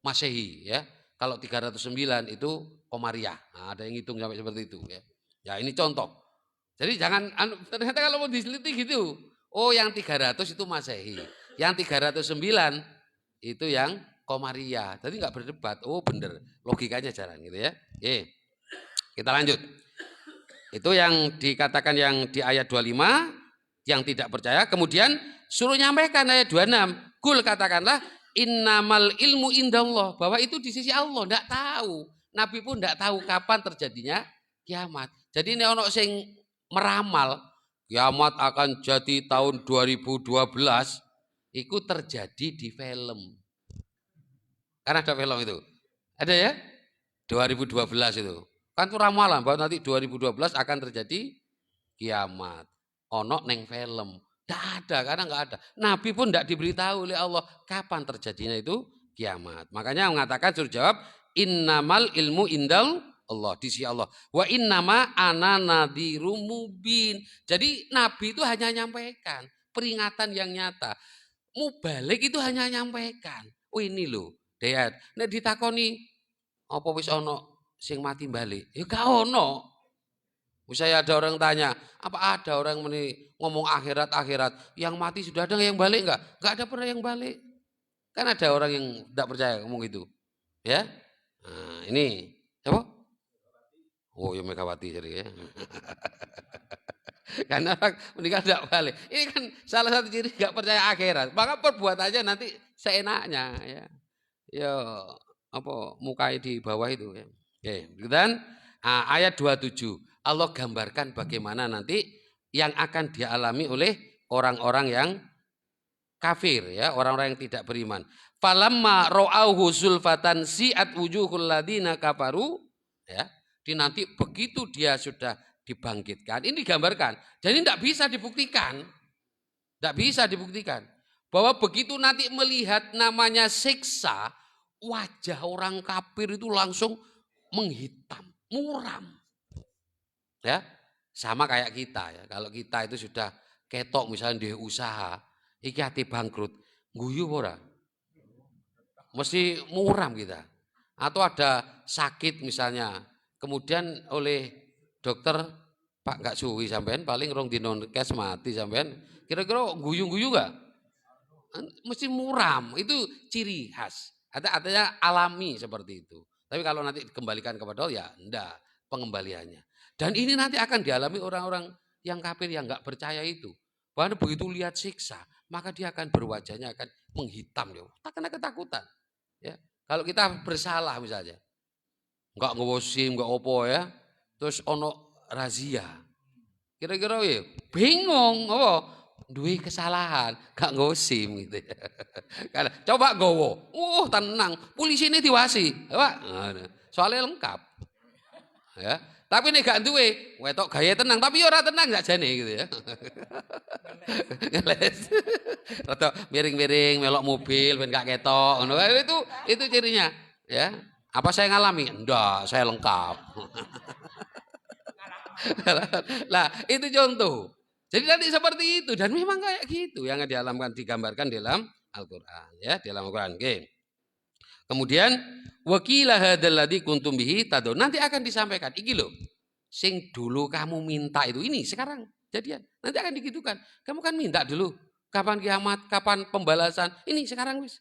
Masehi ya. Kalau 309 itu Komariah. Nah, ada yang hitung sampai seperti itu ya. Ya ini contoh. Jadi jangan ternyata kalau mau diteliti gitu. Oh yang 300 itu Masehi. Yang 309 itu yang Komariah. Jadi enggak berdebat. Oh bener. Logikanya jalan gitu ya. Oke. Kita lanjut. Itu yang dikatakan yang di ayat 25 yang tidak percaya. Kemudian suruh nyampaikan ayat 26. Kul katakanlah innamal ilmu indallah, bahwa itu di sisi Allah, enggak tahu. Nabi pun enggak tahu kapan terjadinya kiamat. Jadi ini ono sing meramal kiamat akan jadi tahun 2012, itu terjadi di film. Kan ada film itu. Ada ya? 2012 itu. Kan itu ramalan bahwa nanti 2012 akan terjadi kiamat. Ono neng film. Tidak ada, karena enggak ada. Nabi pun tidak diberitahu oleh Allah kapan terjadinya itu kiamat. Makanya mengatakan suruh jawab innamal ilmu indal Allah, di sisi Allah. Wa innama ana nadhirum mubin. Jadi Nabi itu hanya nyampaikan peringatan yang nyata. Mubalik itu hanya nyampaikan. Oh ini loh, Dayat. Nek ditakoni apa wis ono sing mati balik? Ya gak ono. Misalnya ada orang tanya, apa ada orang ngomong akhirat, yang mati sudah ada yang balik enggak? Enggak ada pernah yang balik. Kan ada orang yang tidak percaya ngomong itu. Ya. Nah, ini apa? Oh, ya Megawati jadi ya. Karena orang meninggal tidak balik. Ini kan salah satu ciri nggak percaya akhirat. Maka perbuat aja nanti seenaknya ya. Ya apa mukai di bawah itu ya. Oke, dan ayat 27 Allah gambarkan bagaimana nanti yang akan dialami oleh orang-orang yang kafir ya, orang-orang yang tidak beriman. Falamma ra'auhu zulfatan si'at wujuhul ladina kafaru ya. Di nanti begitu dia sudah dibangkitkan, ini digambarkan. Jadi tidak bisa dibuktikan. Tidak bisa dibuktikan. Bahwa begitu nanti melihat namanya siksa, wajah orang kafir itu langsung menghitam, muram. Ya, sama kayak kita ya. Kalau kita itu sudah ketok misalnya di usaha, iki hati bangkrut, guyu ora? Mesti muram kita. Atau ada sakit misalnya, kemudian oleh dokter Pak nggak suwi sampean paling rong dino kes mati sampean. Kira-kira guyu-guyu nggak? Mesti muram, itu ciri khas. Artinya alami seperti itu. Tapi kalau nanti dikembalikan kepada Allah ya enggak pengembaliannya. Dan ini nanti akan dialami orang-orang yang kafir yang nggak percaya itu. Bahkan begitu lihat siksa, maka dia akan berwajahnya akan menghitam ya. Tak kena ketakutan. Ya. Kalau kita bersalah misalnya, nggak ngewosim, nggak opo ya, terus ono razia. Kira-kira ya bingung apa? Duwe kesalahan, gak ngosim gitu ya. Karena coba gowo, tenang, polisi ini diwasi, Pak. Soalnya lengkap, ya. Tapi nih gak duwe, wetok gaya tenang, tapi ora tenang gak jane gitu ya. Atau miring-miring, melok mobil, ben gak ketok, itu cirinya, ya. Apa saya ngalami? Enggak, saya lengkap. Nah, itu contoh. Jadi nanti seperti itu dan memang kayak gitu yang digambarkan dalam Al-Qur'an ya, dalam Al-Qur'an. Oke. Kemudian wakilah hadzal ladzi kuntum bihi tadun. Nanti akan disampaikan, iki lho. Sing dulu kamu minta itu ini sekarang jadian. Nanti akan digitukan. Kamu kan minta dulu kapan kiamat, kapan pembalasan. Ini sekarang wis.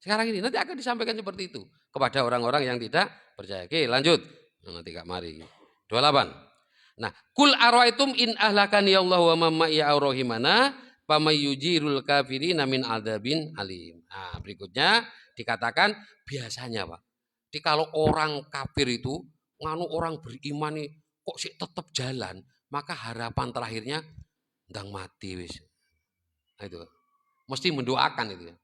Sekarang ini nanti akan disampaikan seperti itu kepada orang-orang yang tidak percaya. Oke, lanjut. Nanti Kak mari. 28. Nah, kul araitum in ahlakani Allah wa mamma ya aurahimana pamayujirul kafirina min adzabin alim. Nah, berikutnya dikatakan biasanya, Pak. Jadi kalau orang kafir itu nganu orang beriman nih kok sih tetap jalan, maka harapan terakhirnya ndang mati wis. Nah, itu. Mesti mendoakan itu ya.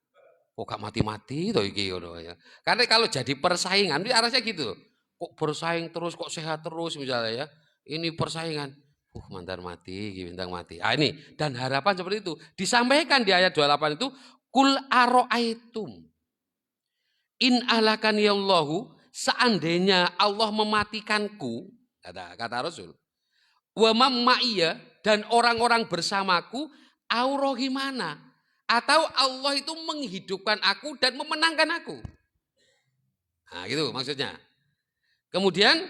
Kok gak mati-mati to iki ngono ya. Karena kalau jadi persaingan itu arahnya gitu. Kok bersaing terus kok sehat terus misalnya ya. Ini persaingan. Mantar mati, bintang mati. Ah ini dan harapan seperti itu disampaikan di ayat 28 itu kul aroaitum in alakani Allahu seandainya Allah mematikanku kata Rasul wa mammaiya dan orang-orang bersamaku aurohimana atau Allah itu menghidupkan aku dan memenangkan aku. Nah gitu maksudnya. Kemudian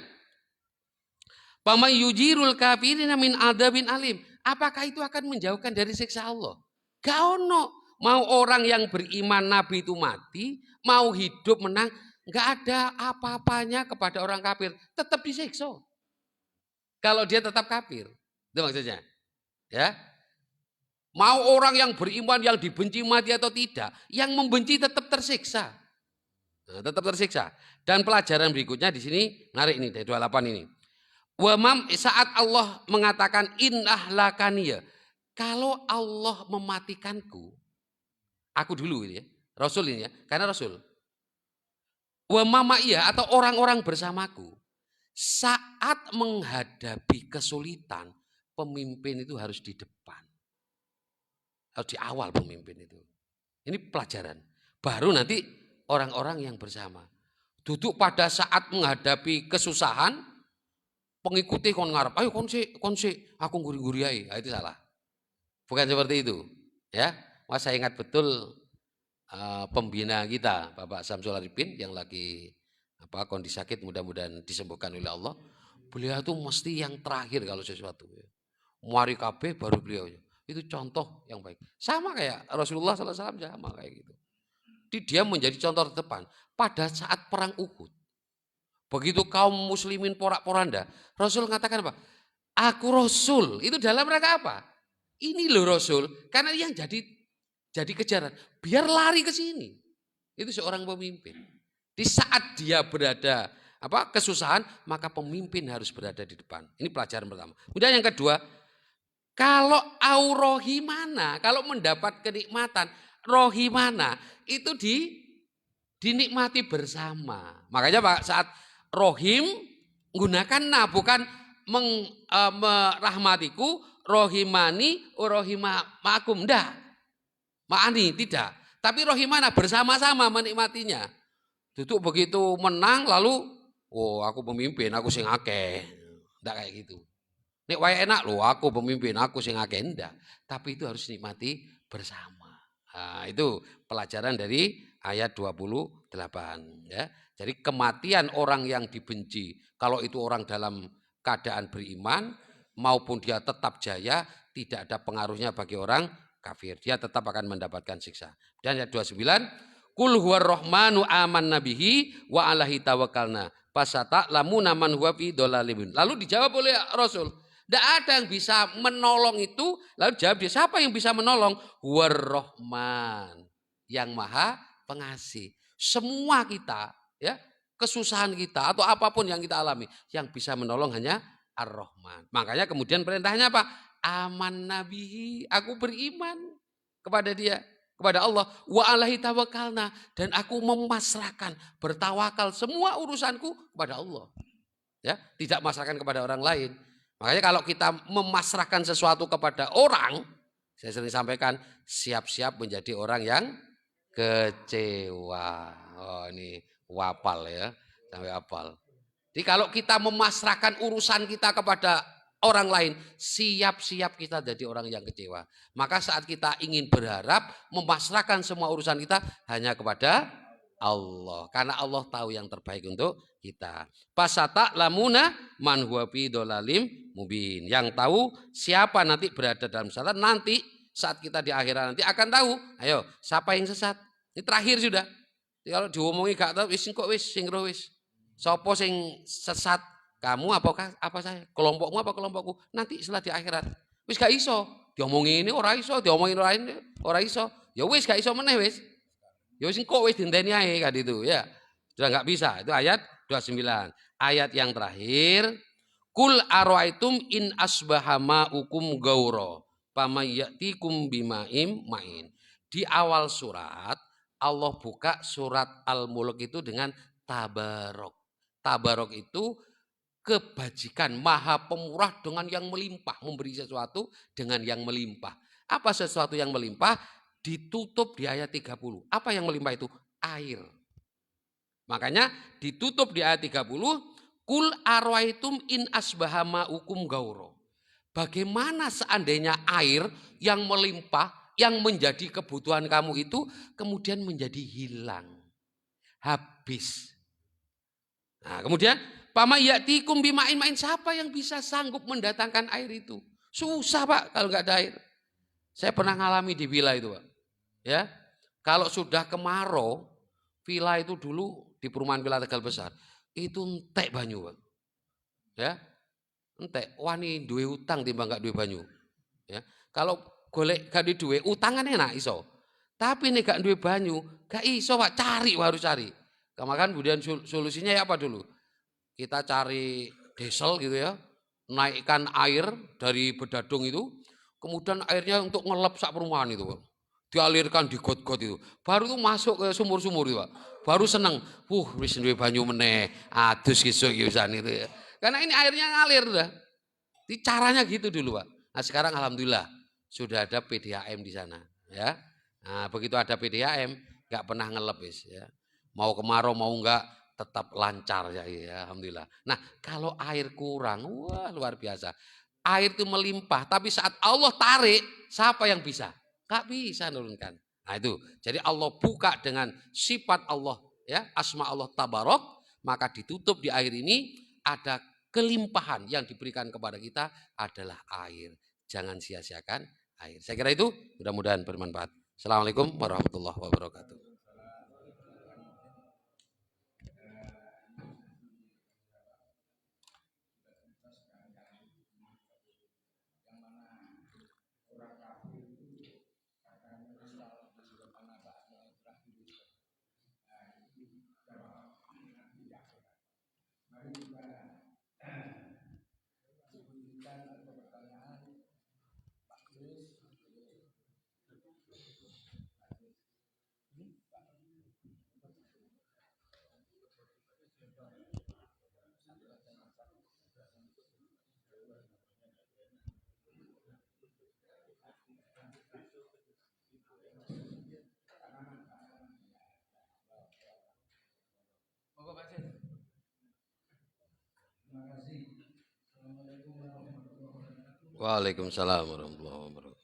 Pamay yujirul kafirina min adzabin alim. Apakah itu akan menjauhkan dari siksa Allah? Gak ono. Mau orang yang beriman Nabi itu mati, mau hidup menang, gak ada apa-apanya kepada orang kafir. Tetap disiksa. Kalau dia tetap kafir. Itu maksudnya. Ya. Mau orang yang beriman yang dibenci mati atau tidak, yang membenci tetap tersiksa. Nah, tetap tersiksa. Dan pelajaran berikutnya di sini, narik ini dari 28 ini. Saat Allah mengatakan inahlakaniya, kalau Allah mematikanku, aku dulu ini ya, Rasul ini ya, karena Rasul. Wa iya atau orang-orang bersamaku, saat menghadapi kesulitan, pemimpin itu harus di depan, harus di awal pemimpin itu. Ini pelajaran. Baru nanti orang-orang yang bersama. Duduk pada saat menghadapi kesusahan, pengikuti kon ngarep, ayo kon sih, aku guri-guri aja. Nah, itu salah. Bukan seperti itu. Ya, saya ingat betul pembina kita, Bapak Samsul Arifin yang lagi kondisi sakit, mudah-mudahan disembuhkan oleh Allah. Beliau itu mesti yang terakhir kalau sesuatu. Mari kabeh baru beliau. Itu contoh yang baik. Sama kayak Rasulullah SAW sama kayak gitu. Dia menjadi contoh terdepan pada saat perang Uhud. Begitu kaum muslimin porak-poranda, Rasul mengatakan apa? Aku Rasul. Itu dalam rangka apa? Ini loh Rasul. Karena yang jadi kejaran. Biar lari ke sini. Itu seorang pemimpin. Di saat dia berada kesusahan, maka pemimpin harus berada di depan. Ini pelajaran pertama. Kemudian yang kedua, kalau aurohimana, kalau mendapat kenikmatan, rohimana, itu dinikmati bersama. Makanya Pak, saat rohim, gunakan bukan merahmatiku, rohimani, rohimakum. Enggak, ma'ani, tidak. Tapi rohimana, bersama-sama menikmatinya. Duduk begitu menang, lalu, oh aku pemimpin, aku sing akeh. Enggak kayak gitu. Nek wae enak loh, aku pemimpin, aku sing akeh. Enggak. Tapi itu harus nikmati bersama. Nah, itu pelajaran dari ayat 28 ya. Jadi kematian orang yang dibenci, kalau itu orang dalam keadaan beriman maupun dia tetap jaya, tidak ada pengaruhnya bagi orang kafir. Dia tetap akan mendapatkan siksa. Dan ayat 29, Qul huwar rahmanu aman nabihi wa alahi tawakkalna. Pasata lamuna man huwa fi dhalalim. Lalu dijawab oleh Rasul, tidak ada yang bisa menolong itu. Lalu jawab dia, siapa yang bisa menolong? War-Rahman, yang maha pengasih. Semua kita, ya, kesusahan kita atau apapun yang kita alami, yang bisa menolong hanya Ar-Rahman. Makanya kemudian perintahnya apa? Aman nabihi, aku beriman kepada dia, kepada Allah. Wa alaihi tawakkalna, dan aku memasrahkan, bertawakal semua urusanku kepada Allah. Ya, tidak memasrahkan kepada orang lain. Makanya kalau kita memasrahkan sesuatu kepada orang, saya sering sampaikan, siap-siap menjadi orang yang kecewa. Oh, ini wapal ya, sampai wapal. Jadi kalau kita memasrahkan urusan kita kepada orang lain, siap-siap kita jadi orang yang kecewa. Maka saat kita ingin berharap memasrahkan semua urusan kita hanya kepada Allah. Karena Allah tahu yang terbaik untuk kita. Pasata lamuna man huwa fi dhalalim mubin. Yang tahu siapa nanti berada dalam sesat, nanti saat kita di akhirat nanti akan tahu. Ayo, siapa yang sesat? Ini terakhir sudah. Jadi kalau diomongi gak tahu, wis kok wis sing roh wis. Sopo sing sesat? Kamu apa saya? Kelompokmu apa kelompokku? Nanti setelah di akhirat. Wis gak iso. Diomongi ini ora iso, diomongin ora ini ora iso. Ya wis gak iso meneh wis. Ya wis kok wis dinteni ae kan itu ya. Sudah enggak bisa. Itu ayat 29. Ayat yang terakhir, Kul arwaitum in asbahama ukum gauro pamayyatikum bimaim main. Di awal surat Allah buka surat Al-Mulk itu dengan tabarok. Tabarok itu kebajikan, maha pemurah dengan yang melimpah, memberi sesuatu dengan yang melimpah. Apa sesuatu yang melimpah? Ditutup di ayat 30. Apa yang melimpah itu? Air. Makanya ditutup di ayat 30, Kul arwaitum in asbahama ukum gauro. Bagaimana seandainya air yang melimpah, yang menjadi kebutuhan kamu itu kemudian menjadi hilang, habis. Nah, kemudian pamayyatikum bimain main, siapa yang bisa sanggup mendatangkan air itu? Susah Pak kalau nggak ada air. Saya pernah ngalami di villa itu Pak. Ya, kalau sudah kemarau, villa itu dulu di perumahan Villa Tegal Besar itu entek banyu Pak. Ya, entek. Wani duwe utang timbang gak duwe banyu. Ya, kalau golek gak duwe utangan enak iso. Tapi nih gak duwe banyu, gak iso Pak, cari harus cari. Kemudian solusinya ya apa dulu? Kita cari diesel gitu ya, naikkan air dari bedadung itu, kemudian airnya untuk ngelap sak perumahan itu Pak. Dialirkan di got-got itu. Baru itu masuk ke sumur-sumur itu Pak. Baru seneng, wis duwe banyu meneh, adus kisuk yusan itu ya. Karena ini airnya ngalir udah. Jadi caranya gitu dulu Pak. Nah sekarang alhamdulillah sudah ada PDAM di sana ya. Nah begitu ada PDAM nggak pernah ngelep ya. Mau kemarau mau enggak tetap lancar ya, alhamdulillah. Nah kalau air kurang, wah luar biasa. Air itu melimpah, tapi saat Allah tarik, siapa yang bisa? Gak bisa nurunkan. Nah itu, jadi Allah buka dengan sifat Allah, ya asma Allah tabarok, maka ditutup di air ini ada kelimpahan yang diberikan kepada kita adalah air. Jangan sia-siakan air. Saya kira itu mudah-mudahan bermanfaat. Assalamualaikum warahmatullahi wabarakatuh. Waalaikumsalam warahmatullahi wabarakatuh.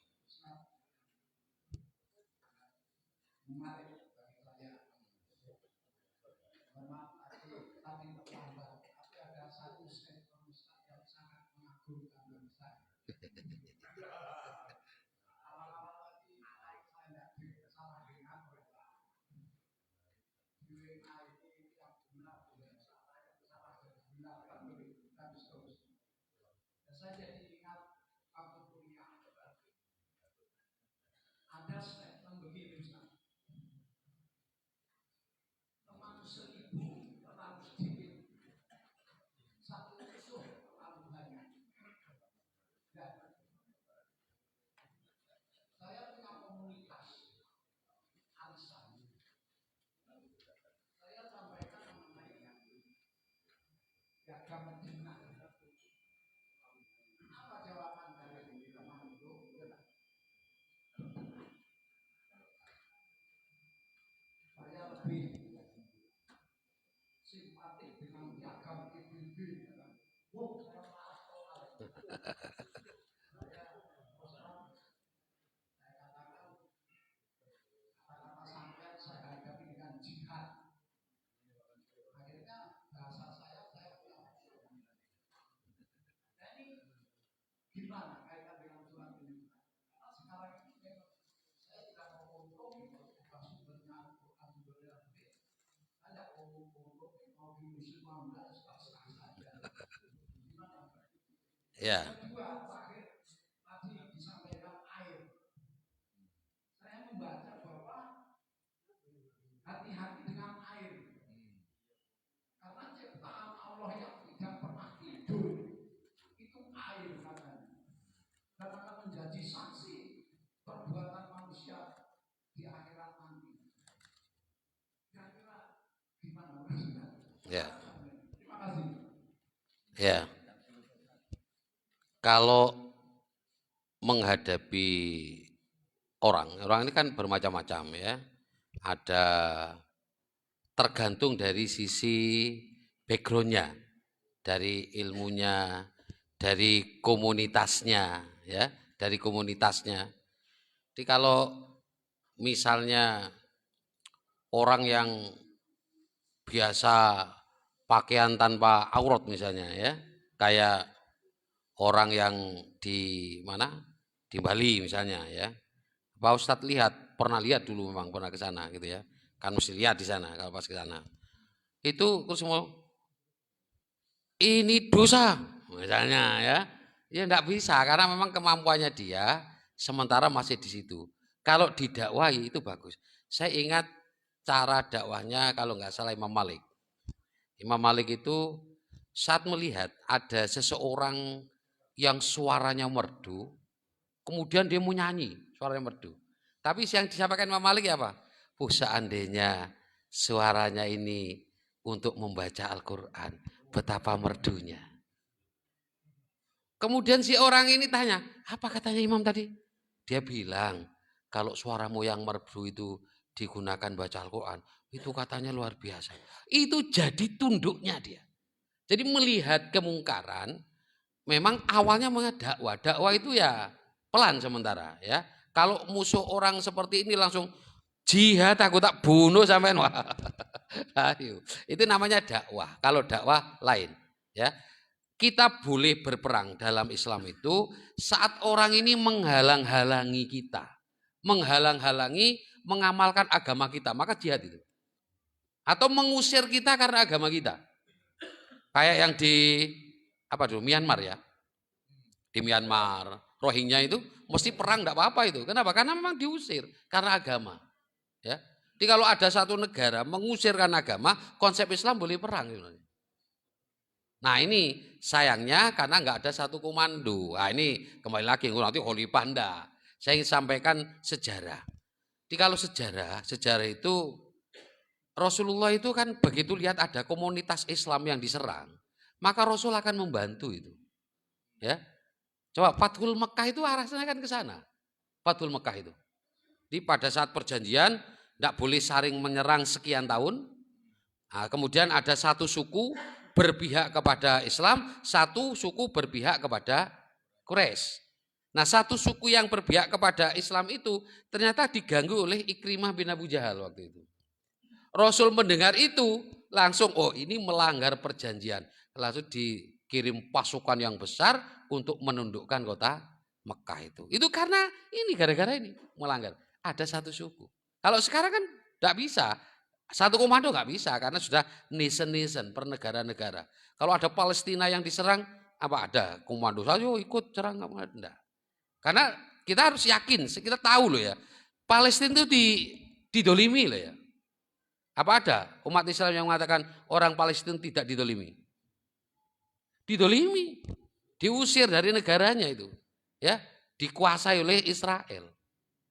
Ya, ya, ya. Kalau menghadapi orang ini kan bermacam-macam ya. Ada tergantung dari sisi backgroundnya, dari ilmunya, dari komunitasnya, ya, dari komunitasnya. Jadi kalau misalnya orang yang biasa pakaian tanpa aurat misalnya ya, kayak orang yang di mana, di Bali misalnya ya, Pak Ustadz pernah lihat dulu, memang pernah ke sana gitu ya, kan mesti lihat di sana kalau pas ke sana itu terus semua ini dosa misalnya ya, ya enggak bisa karena memang kemampuannya dia sementara masih di situ. Kalau didakwahi itu bagus. Saya ingat cara dakwahnya kalau nggak salah Imam Malik. Imam Malik itu saat melihat ada seseorang yang suaranya merdu, kemudian dia mau nyanyi, suaranya merdu. Tapi yang disampaikan Imam Malik ya apa? Seandainya suaranya ini untuk membaca Al-Quran, betapa merdunya. Kemudian si orang ini tanya, apa katanya Imam tadi? Dia bilang, kalau suaramu yang merdu itu digunakan baca Al-Quran, itu katanya luar biasa. Itu jadi tunduknya dia. Jadi melihat kemungkaran, memang awalnya dakwah. Dakwah itu ya pelan sementara ya. Kalau musuh orang seperti ini langsung jihad, aku tak bunuh sampean. Wah. Itu namanya dakwah. Kalau dakwah lain ya. Kita boleh berperang dalam Islam itu saat orang ini menghalang-halangi kita. Menghalang-halangi mengamalkan agama kita, maka jihad itu. Atau mengusir kita karena agama kita. Kayak yang di apa dulu, Myanmar ya. Di Myanmar, Rohingya itu mesti perang enggak apa-apa itu. Kenapa? Karena memang diusir karena agama. Ya. Jadi kalau ada satu negara mengusir karena agama, konsep Islam boleh perang. Nah ini sayangnya karena nggak ada satu komando. Nah ini kembali lagi nanti Holy Panda. Saya ingin sampaikan sejarah. Jadi kalau sejarah itu Rasulullah itu kan begitu lihat ada komunitas Islam yang diserang, maka Rasul akan membantu itu. Ya. Coba Fathul Mekah itu arahnya kan ke sana. Fathul Mekah itu. Jadi pada saat perjanjian tidak boleh saling menyerang sekian tahun. Nah, kemudian ada satu suku berpihak kepada Islam, satu suku berpihak kepada Quraisy. Nah, satu suku yang berpihak kepada Islam itu ternyata diganggu oleh Ikrimah bin Abu Jahal waktu itu. Rasul mendengar itu langsung, oh ini melanggar perjanjian. Langsung dikirim pasukan yang besar untuk menundukkan kota Mekah itu. Itu karena ini, gara-gara ini melanggar. Ada satu suku. Kalau sekarang kan tidak bisa. Satu komando nggak bisa karena sudah nation-nation per negara-negara. Kalau ada Palestina yang diserang, apa ada komando saja ikut serang, apa enggak. Karena kita harus yakin, kita tahu loh ya, Palestina itu didolimi loh ya. Apa ada umat Islam yang mengatakan orang Palestina tidak didolimi? Didolimi, diusir dari negaranya itu, ya, dikuasai oleh Israel.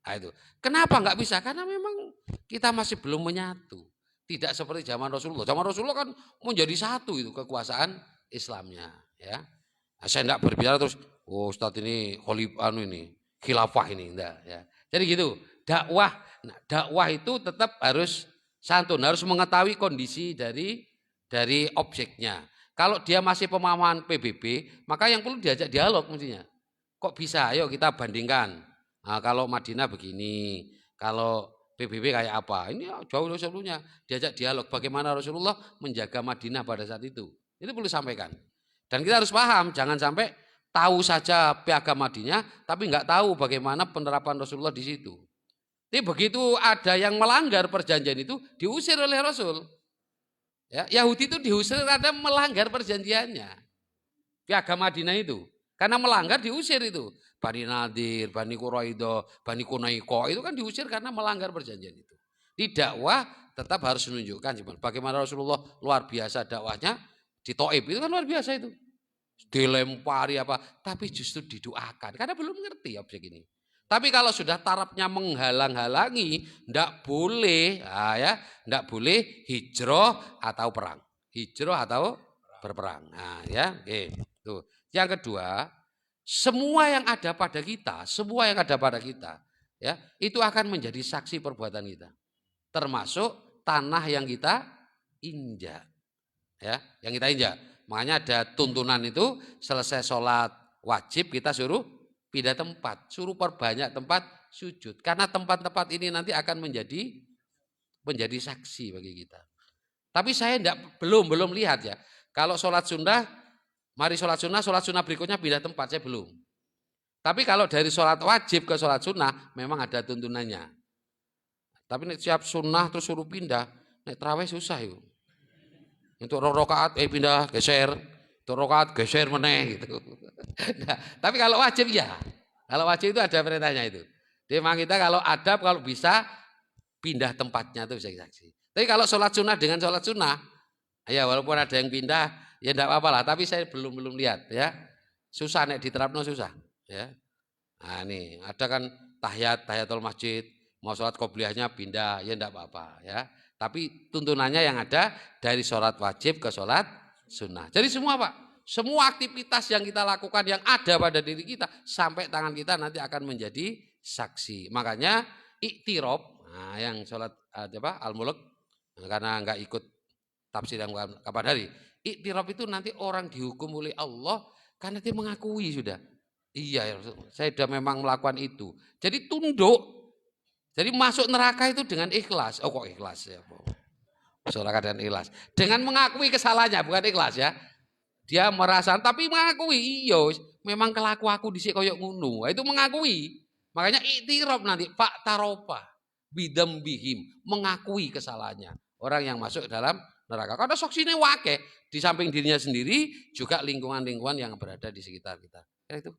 Nah, itu. Kenapa nggak bisa? Karena memang kita masih belum menyatu. Tidak seperti zaman Rasulullah. Zaman Rasulullah kan menjadi satu itu kekuasaan Islamnya. Ya, nah, saya tidak berbicara terus, oh Ustadz ini khalifah ini, khilafah ini, enggak. Ya. Jadi gitu. Dakwah itu tetap harus santun, harus mengetahui kondisi dari objeknya. Kalau dia masih pemahaman PBB, maka yang perlu diajak dialog mestinya. Kok bisa? Ayo kita bandingkan. Nah, kalau Madinah begini, kalau PBB kayak apa? Ini jauh sebelumnya diajak dialog bagaimana Rasulullah menjaga Madinah pada saat itu. Itu perlu sampaikan. Dan kita harus paham, jangan sampai tahu saja piagam Madinah, tapi nggak tahu bagaimana penerapan Rasulullah di situ. Jadi begitu ada yang melanggar perjanjian itu, diusir oleh Rasul. Ya, Yahudi itu diusir karena melanggar perjanjiannya. Piagam Madinah itu. Karena melanggar diusir itu. Bani Nadir, Bani Quraidah, Bani Kunaiko itu kan diusir karena melanggar perjanjian itu. Di dakwah tetap harus menunjukkan bagaimana Rasulullah luar biasa dakwahnya di Taif itu kan luar biasa itu. Dilempari apa, tapi justru didoakan karena belum ngerti objek ini. Tapi kalau sudah tarafnya menghalang-halangi, ndak boleh, ndak boleh hijrah atau perang. Hijrah atau berperang. Nah, ya, oke. Tuh. Yang kedua, semua yang ada pada kita, ya, itu akan menjadi saksi perbuatan kita. Termasuk tanah yang kita injak. Ya, yang kita injak. Makanya ada tuntunan itu, selesai sholat wajib kita suruh pindah tempat, suruh perbanyak tempat sujud. Karena tempat-tempat ini nanti akan menjadi saksi bagi kita. Tapi saya belum lihat ya. Kalau sholat sunnah, mari sholat sunnah berikutnya pindah tempat, saya belum. Tapi kalau dari sholat wajib ke sholat sunnah, memang ada tuntunannya. Tapi nek siap sunnah terus suruh pindah, nek terawih susah yuk. Untuk rokaat pindah geser, untuk rokaat geser meneh gitu. Nah, tapi kalau wajib ya, kalau wajib itu ada perintahnya itu. Jadi memang kita kalau adab kalau bisa pindah tempatnya itu bisa saksi. Tapi kalau sholat sunnah dengan sholat sunnah, ya walaupun ada yang pindah, ya tidak apa-apa lah. Tapi saya belum lihat ya. Susah nek diterapno susah. Ya. Nah ini ada kan tahiyatul masjid, mau sholat qobliyahnya pindah, ya tidak apa-apa ya. Tapi tuntunannya yang ada dari sholat wajib ke sholat sunnah. Jadi semua Pak, semua aktivitas yang kita lakukan yang ada pada diri kita sampai tangan kita nanti akan menjadi saksi. Makanya iktirab, nah yang sholat al-mulk, karena nggak ikut tafsir yang kapan hari. Iktirab itu nanti orang dihukum oleh Allah karena dia mengakui sudah. Iya, saya sudah memang melakukan itu. Jadi tunduk. Jadi masuk neraka itu dengan ikhlas. Oh kok ikhlas ya? Neraka dengan ikhlas. Dengan mengakui kesalahannya, bukan ikhlas ya. Dia merasa, tapi mengakui, iya, memang kelaku aku disik koyok ngono. Itu mengakui. Makanya iktiraf nanti, Pak Taropa, bidam bihim, mengakui kesalahannya. Orang yang masuk dalam neraka. Karena saksinya wakeh, di samping dirinya sendiri, juga lingkungan-lingkungan yang berada di sekitar kita. Ya itu.